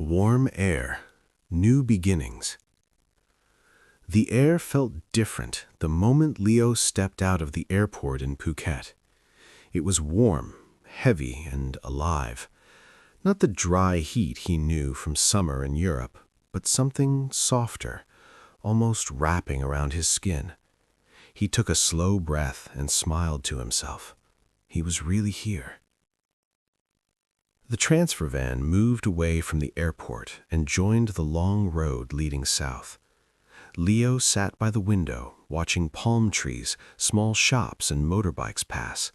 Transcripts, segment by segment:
Warm air, new beginnings. The air felt different the moment Leo stepped out of the airport in Phuket. It was warm, heavy, and alive. Not the dry heat he knew from summer in Europe, but something softer, almost wrapping around his skin. He took a slow breath and smiled to himself. He was really here. The transfer van moved away from the airport and joined the long road leading south. Leo sat by the window, watching palm trees, small shops, and motorbikes pass.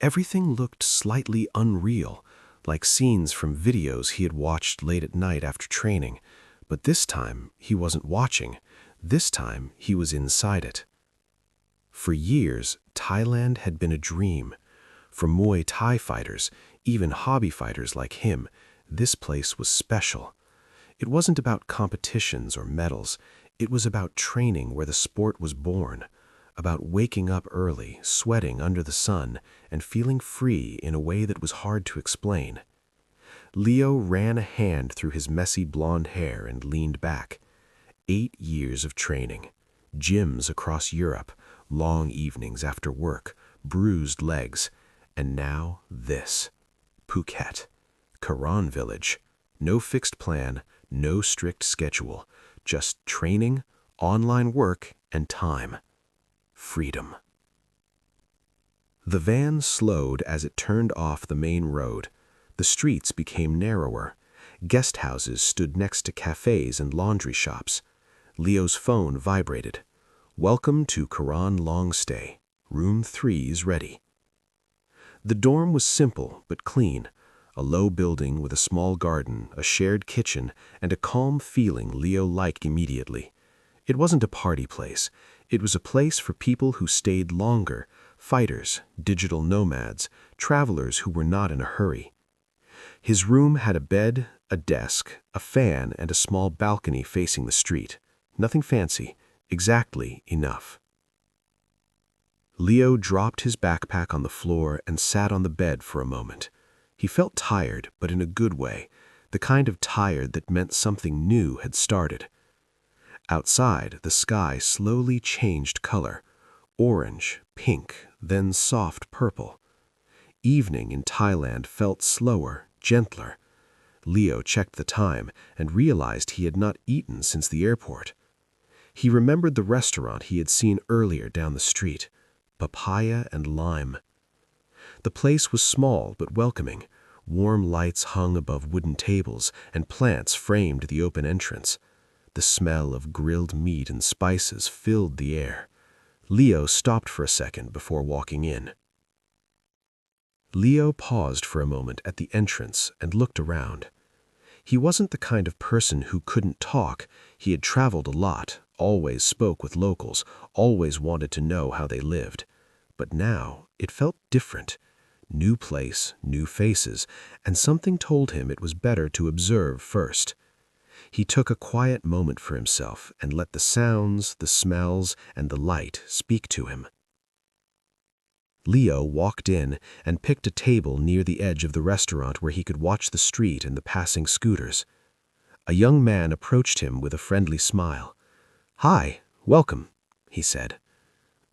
Everything looked slightly unreal, like scenes from videos he had watched late at night after training. But this time, he wasn't watching. This time, he was inside it. For years, Thailand had been a dream. For Muay Thai fighters, even hobby fighters like him, this place was special. It wasn't about competitions or medals. It was about training where the sport was born, about waking up early, sweating under the sun, and feeling free in a way that was hard to explain. Leo ran a hand through his messy blonde hair and leaned back. 8 years of training, gyms across Europe, long evenings after work, bruised legs, and now this. Phuket, Karan village. No fixed plan, no strict schedule, just training, online work, and time. Freedom. The van slowed as it turned off the main road. The streets became narrower. Guest houses stood next to cafes and laundry shops. Leo's phone vibrated. Welcome to Karan Long Stay. Room 3 is ready. The dorm was simple but clean. A low building with a small garden, a shared kitchen, and a calm feeling Leo liked immediately. It wasn't a party place. It was a place for people who stayed longer, fighters, digital nomads, travelers who were not in a hurry. His room had a bed, a desk, a fan, and a small balcony facing the street. Nothing fancy, exactly enough. Leo dropped his backpack on the floor and sat on the bed for a moment. He felt tired, but in a good way, the kind of tired that meant something new had started. Outside, the sky slowly changed color. Orange, pink, then soft purple. Evening in Thailand felt slower, gentler. Leo checked the time and realized he had not eaten since the airport. He remembered the restaurant he had seen earlier down the street. Papaya and Lime. The place was small but welcoming. Warm lights hung above wooden tables, and plants framed the open entrance. The smell of grilled meat and spices filled the air. Leo stopped for a second before walking in. Leo paused for a moment at the entrance and looked around. He wasn't the kind of person who couldn't talk. He had traveled a lot, always spoke with locals, always wanted to know how they lived. But now it felt different. New place, new faces, and something told him it was better to observe first. He took a quiet moment for himself and let the sounds, the smells, and the light speak to him. Leo walked in and picked a table near the edge of the restaurant where he could watch the street and the passing scooters. A young man approached him with a friendly smile. "Hi, welcome," he said.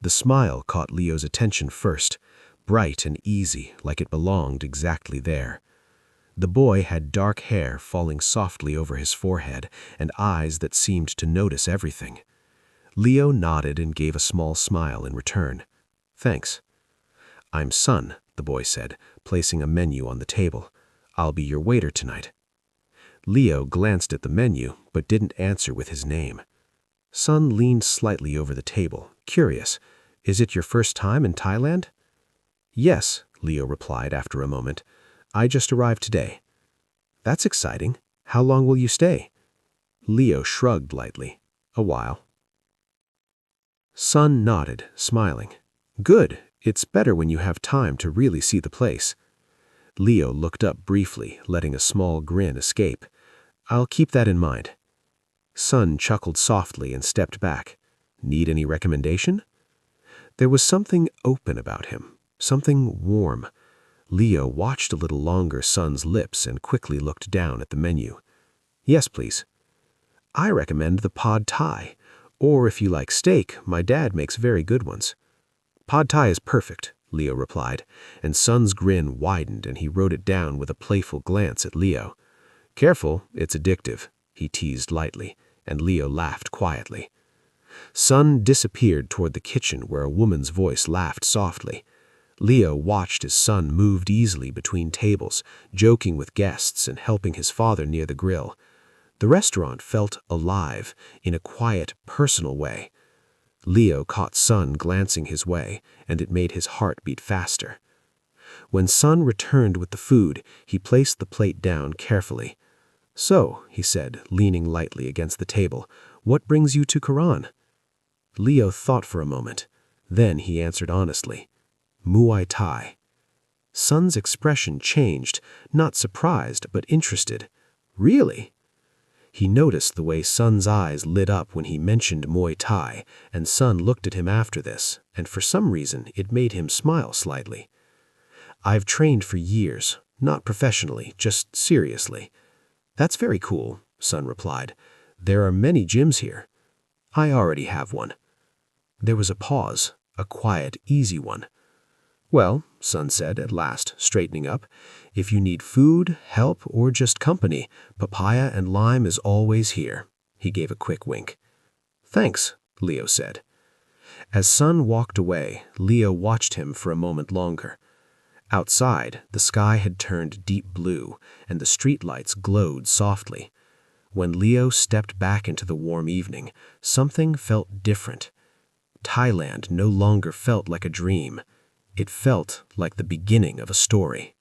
The smile caught Leo's attention first, bright and easy, like it belonged exactly there. The boy had dark hair falling softly over his forehead and eyes that seemed to notice everything. Leo nodded and gave a small smile in return. "Thanks." "I'm Sun," the boy said, placing a menu on the table. "I'll be your waiter tonight." Leo glanced at the menu, but didn't answer with his name. Sun leaned slightly over the table, curious. "Is it your first time in Thailand?" "Yes," Leo replied after a moment. "I just arrived today." "That's exciting. How long will you stay?" Leo shrugged lightly. "A while." Sun nodded, smiling. "Good. It's better when you have time to really see the place." Leo looked up briefly, letting a small grin escape. "I'll keep that in mind." Sun chuckled softly and stepped back. "Need any recommendation?" There was something open about him, something warm. Leo watched a little longer Sun's lips and quickly looked down at the menu. Yes, please. I recommend the Pad Thai, or if you like steak, my dad makes very good ones. Pad Thai is perfect, Leo replied, and Sun's grin widened and he wrote it down with a playful glance at Leo. Careful, it's addictive, he teased lightly, and Leo laughed quietly. Sun disappeared toward the kitchen where a woman's voice laughed softly. Leo watched as Sun moved easily between tables, joking with guests and helping his father near the grill. The restaurant felt alive in a quiet, personal way. Leo caught Sun glancing his way, and it made his heart beat faster. When Sun returned with the food, he placed the plate down carefully. So, he said, leaning lightly against the table, what brings you to Quran? Leo thought for a moment. Then he answered honestly, Muay Thai. Sun's expression changed, not surprised, but interested. Really? He noticed the way Sun's eyes lit up when he mentioned Muay Thai, and Sun looked at him after this, and for some reason it made him smile slightly. I've trained for years, not professionally, just seriously. That's very cool, Sun replied. There are many gyms here. I already have one. There was a pause, a quiet, easy one. Well, Sun said at last, straightening up, if you need food, help, or just company, Papaya and Lime is always here. He gave a quick wink. Thanks, Leo said. As Sun walked away, Leo watched him for a moment longer. Outside, the sky had turned deep blue, and the streetlights glowed softly. When Leo stepped back into the warm evening, something felt different. Thailand no longer felt like a dream. It felt like the beginning of a story.